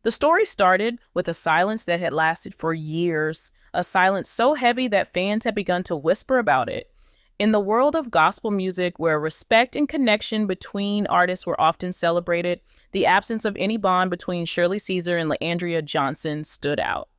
The story started with a silence that had lasted for years, a silence so heavy that fans had begun to whisper about it. In the world of gospel music, where respect and connection between artists were often celebrated, the absence of any bond between Shirley Caesar and LaAndria Johnson stood out.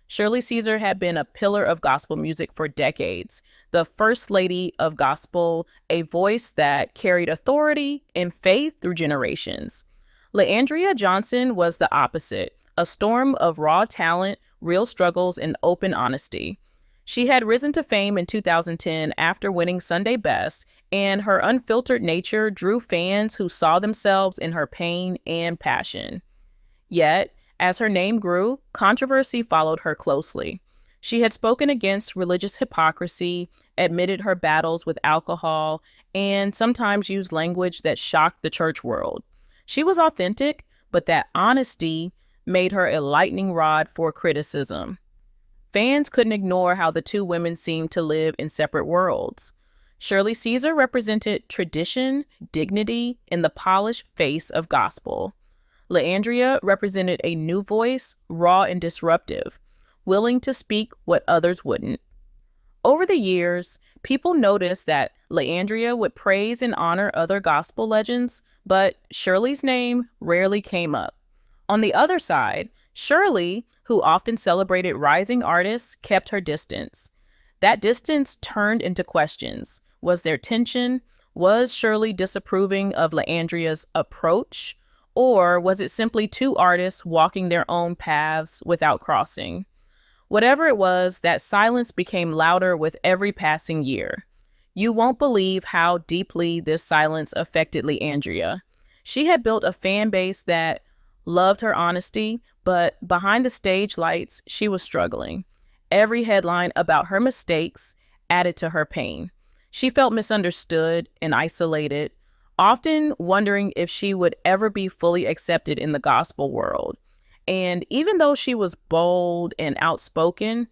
Shirley Caesar had been a pillar of gospel music for decades, the first lady of gospel, a voice that carried authority and faith through generations. LaAndria Johnson was the opposite, a storm of raw talent, real struggles, and open honesty. She had risen to fame in 2010 after winning Sunday Best, and her unfiltered nature drew fans who saw themselves in her pain and passion. Yet, as her name grew, controversy followed her closely. She had spoken against religious hypocrisy, admitted her battles with alcohol, and sometimes used language that shocked the church world. She was authentic, but that honesty made her a lightning rod for criticism. Fans couldn't ignore how the two women seemed to live in separate worlds. Shirley Caesar represented tradition, dignity, and the polished face of gospel. LaAndria represented a new voice, raw and disruptive, willing to speak what others wouldn't. Over the years, people noticed that LaAndria would praise and honor other gospel legends, but Shirley's name rarely came up. On the other side, Shirley, who often celebrated rising artists, kept her distance. That distance turned into questions. Was there tension? Was Shirley disapproving of LaAndria's approach? Or was it simply two artists walking their own paths without crossing? Whatever it was, that silence became louder with every passing year. You won't believe how deeply this silence affected LaAndria. She had built a fan base that loved her honesty, but behind the stage lights, she was struggling. Every headline about her mistakes added to her pain. She felt misunderstood and isolated, often wondering if she would ever be fully accepted in the gospel world. And even though she was bold and outspoken,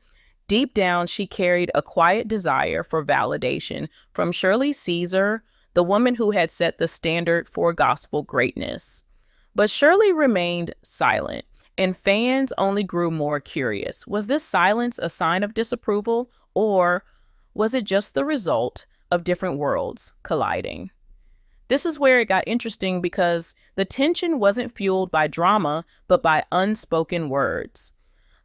deep down she carried a quiet desire for validation from Shirley Caesar, the woman who had set the standard for gospel greatness. But Shirley remained silent, and fans only grew more curious. Was this silence a sign of disapproval, or was it just the result of different worlds colliding? This is where it got interesting because the tension wasn't fueled by drama, but by unspoken words.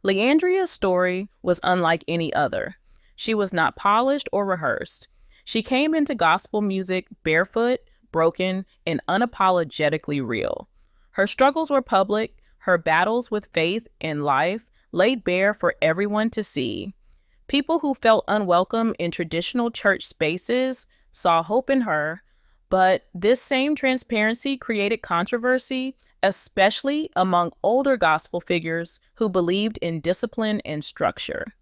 LaAndria's story was unlike any other. She was not polished or rehearsed. She came into gospel music barefoot, broken, and unapologetically real. Her struggles were public, her battles with faith and life laid bare for everyone to see. People who felt unwelcome in traditional church spaces saw hope in her, but this same transparency created controversy, especially among older gospel figures who believed in discipline and structure.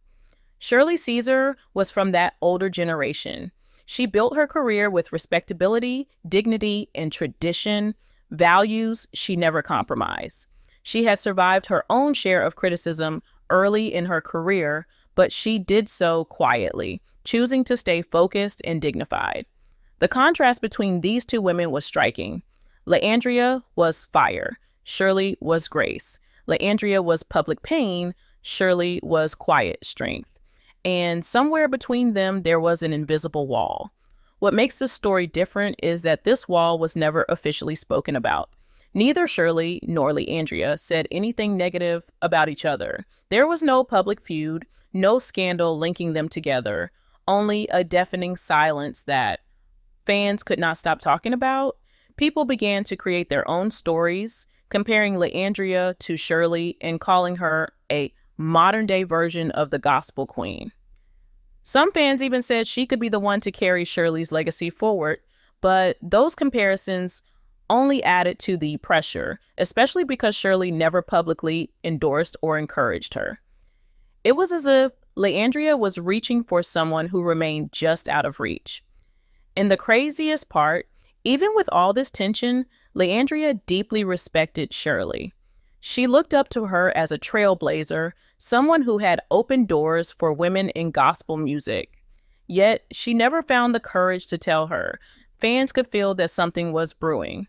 Shirley Caesar was from that older generation. She built her career with respectability, dignity, and tradition, values she never compromised. She had survived her own share of criticism early in her career, but she did so quietly, choosing to stay focused and dignified. The contrast between these two women was striking. LaAndria was fire. Shirley was grace. LaAndria was public pain. Shirley was quiet strength. And somewhere between them, there was an invisible wall. What makes this story different is that this wall was never officially spoken about. Neither Shirley nor LaAndria said anything negative about each other. There was no public feud, no scandal linking them together, only a deafening silence that fans could not stop talking about. People began to create their own stories, comparing LaAndria to Shirley and calling her a modern-day version of the gospel queen. Some fans even said she could be the one to carry Shirley's legacy forward, but those comparisons only added to the pressure, especially because Shirley never publicly endorsed or encouraged her. It was as if LaAndria was reaching for someone who remained just out of reach. And the craziest part, even with all this tension, LaAndria deeply respected Shirley. She looked up to her as a trailblazer, someone who had opened doors for women in gospel music. Yet, she never found the courage to tell her. Fans could feel that something was brewing.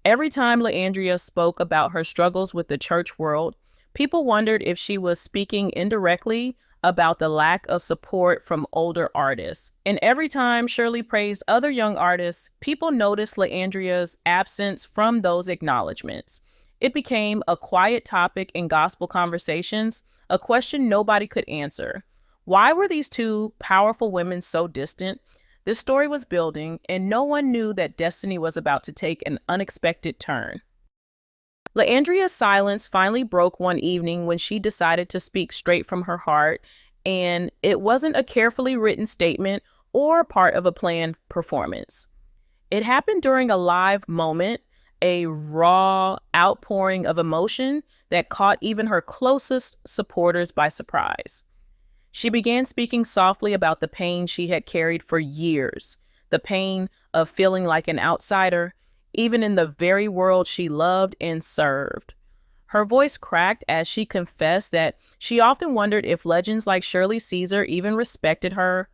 Every time LaAndrea spoke about her struggles with the church world, people wondered if she was speaking indirectly about the lack of support from older artists. And every time Shirley praised other young artists, people noticed LaAndrea's absence from those acknowledgments. It became a quiet topic in gospel conversations, a question nobody could answer. Why were these two powerful women so distant? This story was building, and no one knew that destiny was about to take an unexpected turn. LaAndrea's silence finally broke one evening when she decided to speak straight from her heart, and it wasn't a carefully written statement or part of a planned performance. It happened during a live moment, a raw outpouring of emotion that caught even her closest supporters by surprise. She began speaking softly about the pain she had carried for years, the pain of feeling like an outsider, even in the very world she loved and served. Her voice cracked as she confessed that she often wondered if legends like Shirley Caesar even respected her.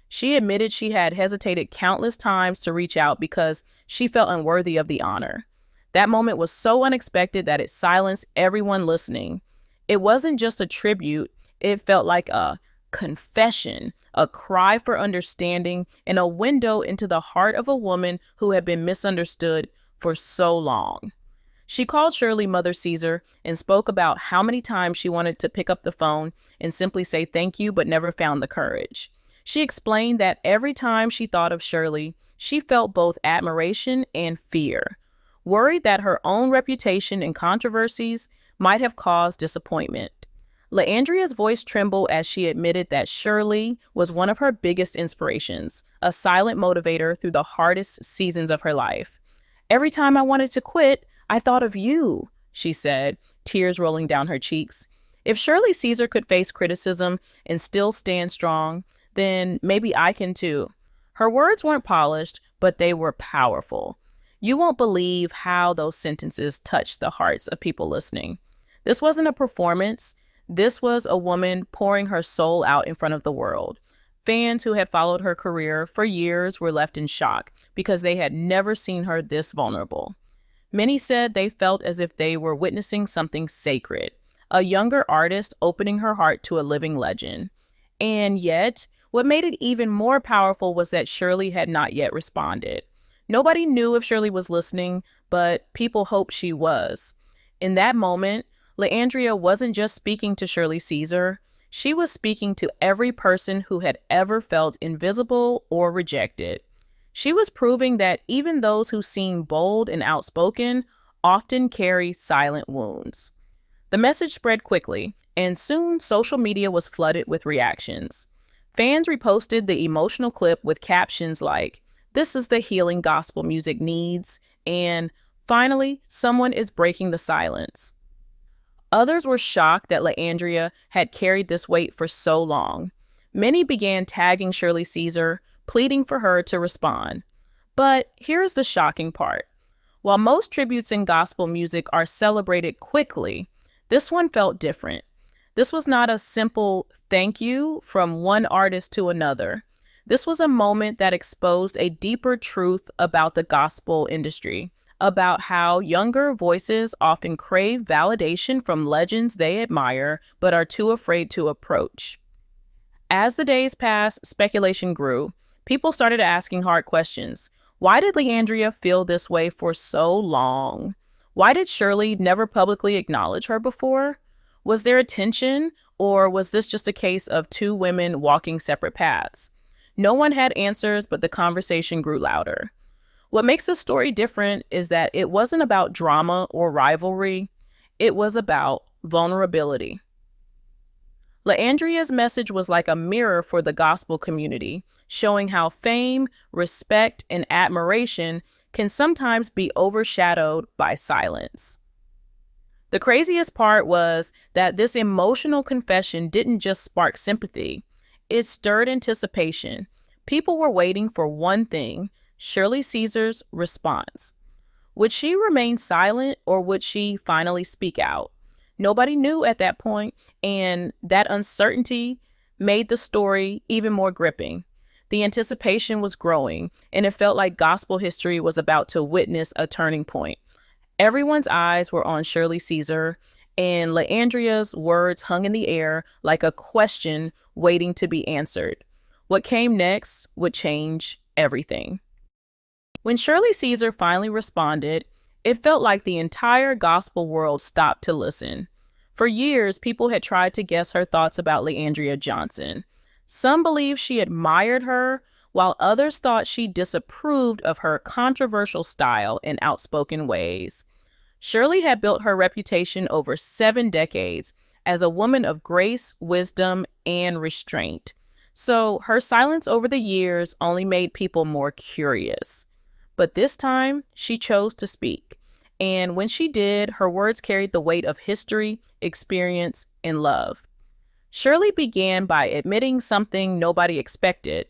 She admitted she had hesitated countless times to reach out because she felt unworthy of the honor. That moment was so unexpected that it silenced everyone listening. It wasn't just a tribute, it felt like a confession, a cry for understanding, and a window into the heart of a woman who had been misunderstood for so long. She called Shirley Mother Caesar and spoke about how many times she wanted to pick up the phone and simply say thank you, but never found the courage. She explained that every time she thought of Shirley, she felt both admiration and fear, worried that her own reputation and controversies might have caused disappointment. LaAndrea's voice trembled as she admitted that Shirley was one of her biggest inspirations, a silent motivator through the hardest seasons of her life. "Every time I wanted to quit, I thought of you," she said, tears rolling down her cheeks. If Shirley Caesar could face criticism and still stand strong, then maybe I can too. Her words weren't polished, but they were powerful. You won't believe how those sentences touched the hearts of people listening. This wasn't a performance. This was a woman pouring her soul out in front of the world. Fans who had followed her career for years were left in shock because they had never seen her this vulnerable. Many said they felt as if they were witnessing something sacred, a younger artist opening her heart to a living legend. And yet, what made it even more powerful was that Shirley had not yet responded. Nobody knew if Shirley was listening, but people hoped she was. In that moment, LaAndrea wasn't just speaking to Shirley Caesar, she was speaking to every person who had ever felt invisible or rejected. She was proving that even those who seem bold and outspoken often carry silent wounds. The message spread quickly, and soon social media was flooded with reactions. Fans reposted the emotional clip with captions like, "This is the healing gospel music needs," and "Finally, someone is breaking the silence." Others were shocked that LaAndrea had carried this weight for so long. Many began tagging Shirley Caesar, pleading for her to respond. But here's the shocking part. While most tributes in gospel music are celebrated quickly, this one felt different. This was not a simple thank you from one artist to another. This was a moment that exposed a deeper truth about the gospel industry, about how younger voices often crave validation from legends they admire but are too afraid to approach. As the days passed, speculation grew. People started asking hard questions. Why did LaAndrea feel this way for so long? Why did Shirley never publicly acknowledge her before? Was there a tension, or was this just a case of two women walking separate paths? No one had answers, but the conversation grew louder. What makes this story different is that it wasn't about drama or rivalry. It was about vulnerability. LaAndrea's message was like a mirror for the gospel community, showing how fame, respect, and admiration can sometimes be overshadowed by silence. The craziest part was that this emotional confession didn't just spark sympathy, it stirred anticipation. People were waiting for one thing: Shirley Caesar's response. Would she remain silent, or would she finally speak out? Nobody knew at that point, and that uncertainty made the story even more gripping. The anticipation was growing, and it felt like gospel history was about to witness a turning point, Everyone's eyes were on Shirley Caesar, and Leandria's words hung in the air like a question waiting to be answered. What came next would change everything. When Shirley Caesar finally responded, it felt like the entire gospel world stopped to listen. For years, people had tried to guess her thoughts about Leandria Johnson. Some believed she admired her, while others thought she disapproved of her controversial style and outspoken ways. Shirley had built her reputation over 7 decades as a woman of grace, wisdom, and restraint. So her silence over the years only made people more curious. But this time, she chose to speak. And when she did, her words carried the weight of history, experience, and love. Shirley began by admitting something nobody expected.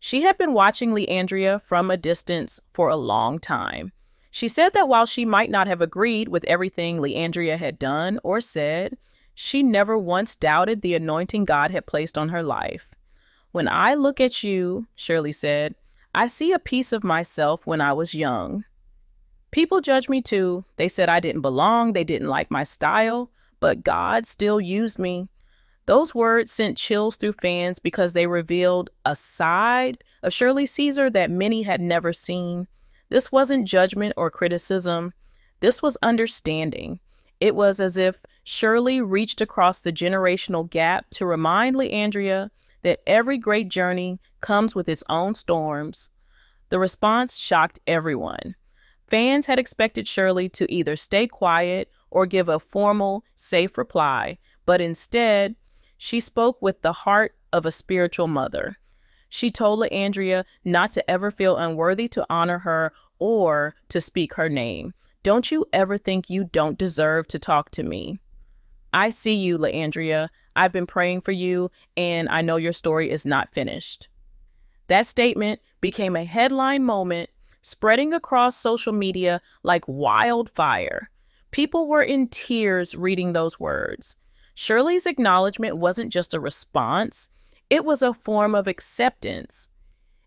She had been watching Leandria from a distance for a long time. She said that while she might not have agreed with everything Leandria had done or said, she never once doubted the anointing God had placed on her life. "When I look at you," Shirley said, "I see a piece of myself when I was young. People judged me too. They said I didn't belong, they didn't like my style, but God still used me." Those words sent chills through fans because they revealed a side of Shirley Caesar that many had never seen. This wasn't judgment or criticism. This was understanding. It was as if Shirley reached across the generational gap to remind Leandria that every great journey comes with its own storms. The response shocked everyone. Fans had expected Shirley to either stay quiet or give a formal, safe reply, but instead, she spoke with the heart of a spiritual mother. She told Leandria not to ever feel unworthy to honor her or to speak her name. "Don't you ever think you don't deserve to talk to me. I see you, Leandria. I've been praying for you, and I know your story is not finished." That statement became a headline moment, spreading across social media like wildfire. People were in tears reading those words. Shirley's acknowledgement wasn't just a response, it was a form of acceptance.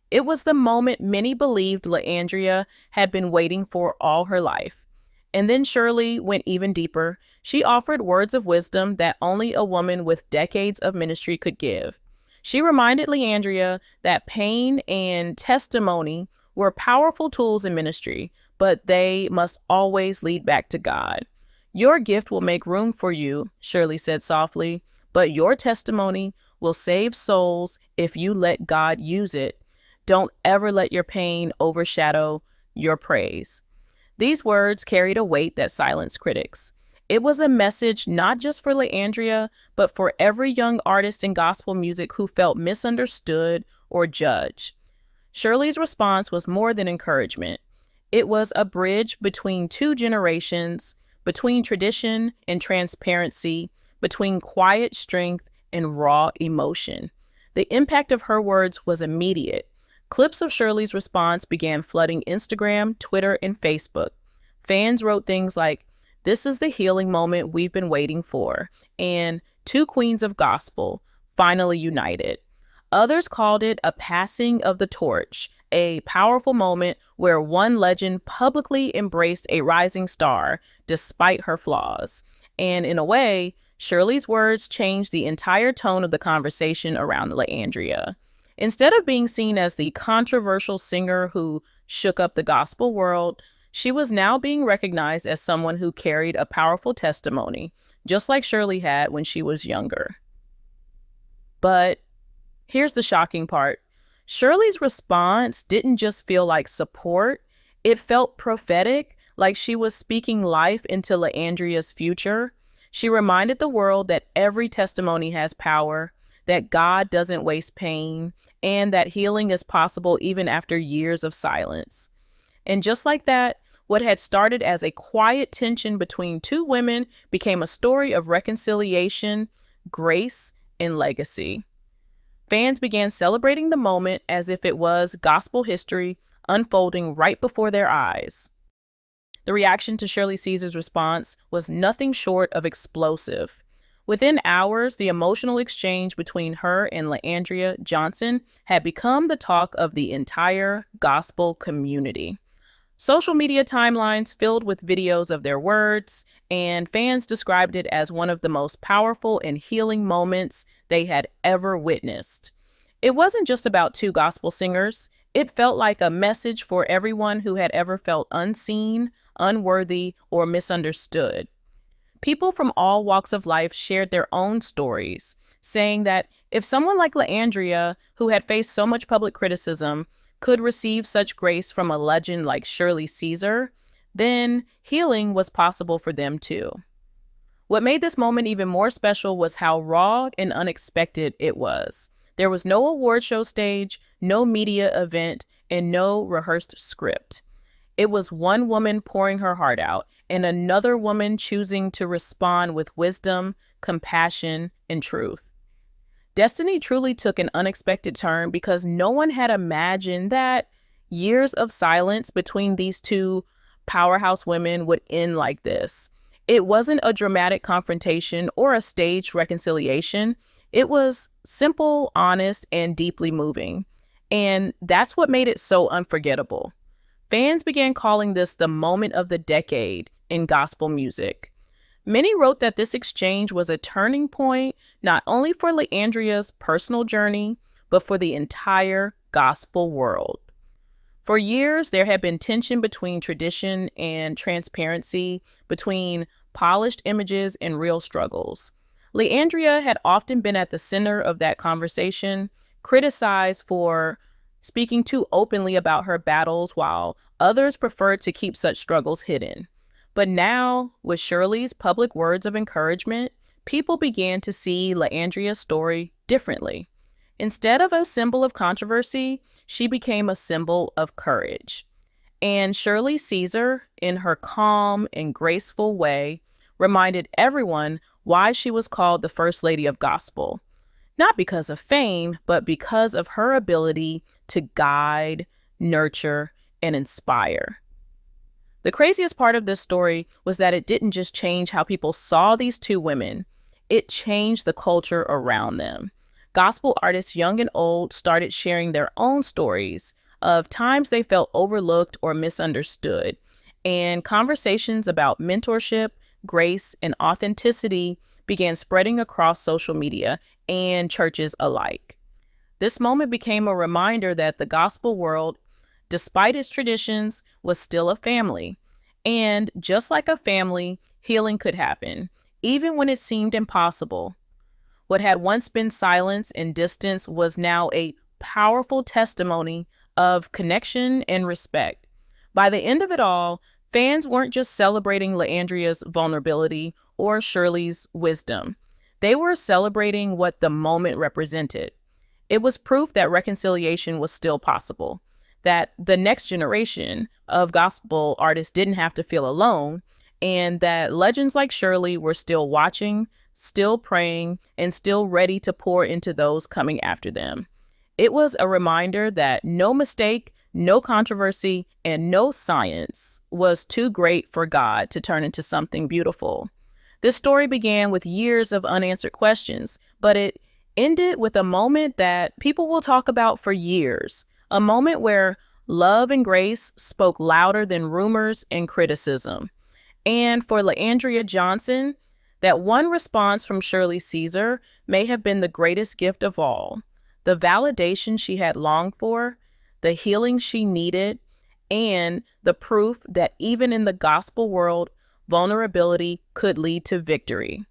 It was the moment many believed Leandria had been waiting for all her life. And then Shirley went even deeper. She offered words of wisdom that only a woman with decades of ministry could give. She reminded Leandria that pain and testimony were powerful tools in ministry, but they must always lead back to God. "Your gift will make room for you," Shirley said softly, "but your testimony will save souls if you let God use it. Don't ever let your pain overshadow your praise." These words carried a weight that silenced critics. It was a message not just for Leandria, but for every young artist in gospel music who felt misunderstood or judged. Shirley's response was more than encouragement. It was a bridge between 2 generations, between tradition and transparency, between quiet strength and raw emotion. The impact of her words was immediate. Clips of Shirley's response began flooding Instagram, Twitter, and Facebook. Fans wrote things like, "This is the healing moment we've been waiting for," and "Two queens of gospel, finally united." Others called it a passing of the torch, a powerful moment where one legend publicly embraced a rising star despite her flaws. And in a way, Shirley's words changed the entire tone of the conversation around Leandria. Instead of being seen as the controversial singer who shook up the gospel world, she was now being recognized as someone who carried a powerful testimony, just like Shirley had when she was younger. But here's the shocking part. Shirley's response didn't just feel like support, it felt prophetic, like she was speaking life into Leandria's future. She reminded the world that every testimony has power, that God doesn't waste pain, and that healing is possible even after years of silence. And just like that, what had started as a quiet tension between 2 women became a story of reconciliation, grace, and legacy. Fans began celebrating the moment as if it was gospel history unfolding right before their eyes. The reaction to Shirley Caesar's response was nothing short of explosive. Within hours, the emotional exchange between her and Leandria Johnson had become the talk of the entire gospel community. Social media timelines filled with videos of their words, and fans described it as one of the most powerful and healing moments they had ever witnessed. It wasn't just about two gospel singers, it felt like a message for everyone who had ever felt unseen, unworthy, or misunderstood. People from all walks of life shared their own stories, saying that if someone like LaAndrea, who had faced so much public criticism, could receive such grace from a legend like Shirley Caesar, then healing was possible for them too. What made this moment even more special was how raw and unexpected it was. There was no award show stage, no media event, and no rehearsed script. It was one woman pouring her heart out and another woman choosing to respond with wisdom, compassion, and truth. Destiny truly took an unexpected turn because no one had imagined that years of silence between these two powerhouse women would end like this. It wasn't a dramatic confrontation or a staged reconciliation. It was simple, honest, and deeply moving. And that's what made it so unforgettable. Fans began calling this the moment of the decade in gospel music. Many wrote that this exchange was a turning point not only for LaAndrea's personal journey, but for the entire gospel world. For years, there had been tension between tradition and transparency, between polished images and real struggles. LaAndrea had often been at the center of that conversation, criticized for speaking too openly about her battles while others preferred to keep such struggles hidden. But now, with Shirley's public words of encouragement, people began to see LaAndrea's story differently. Instead of a symbol of controversy, she became a symbol of courage. And Shirley Caesar, in her calm and graceful way, reminded everyone why she was called the First Lady of Gospel. Not because of fame, but because of her ability to guide, nurture, and inspire. The craziest part of this story was that it didn't just change how people saw these two women, it changed the culture around them. Gospel artists, young and old, started sharing their own stories of times they felt overlooked or misunderstood, and conversations about mentorship, grace, and authenticity began spreading across social media and churches alike. This moment became a reminder that the gospel world, despite its traditions, was still a family. And just like a family, healing could happen, even when it seemed impossible. What had once been silence and distance was now a powerful testimony of connection and respect. By the end of it all, fans weren't just celebrating LaAndrea's vulnerability or Shirley's wisdom. They were celebrating what the moment represented. It was proof that reconciliation was still possible, that the next generation of gospel artists didn't have to feel alone, and that legends like Shirley were still watching, still praying, and still ready to pour into those coming after them. It was a reminder that no mistake, no controversy, and no science was too great for God to turn into something beautiful. This story began with years of unanswered questions, but it ended with a moment that people will talk about for years, a moment where love and grace spoke louder than rumors and criticism. And for LaAndrea Johnson, that one response from Shirley Caesar may have been the greatest gift of all. The validation she had longed for, the healing she needed, and the proof that even in the gospel world, vulnerability could lead to victory.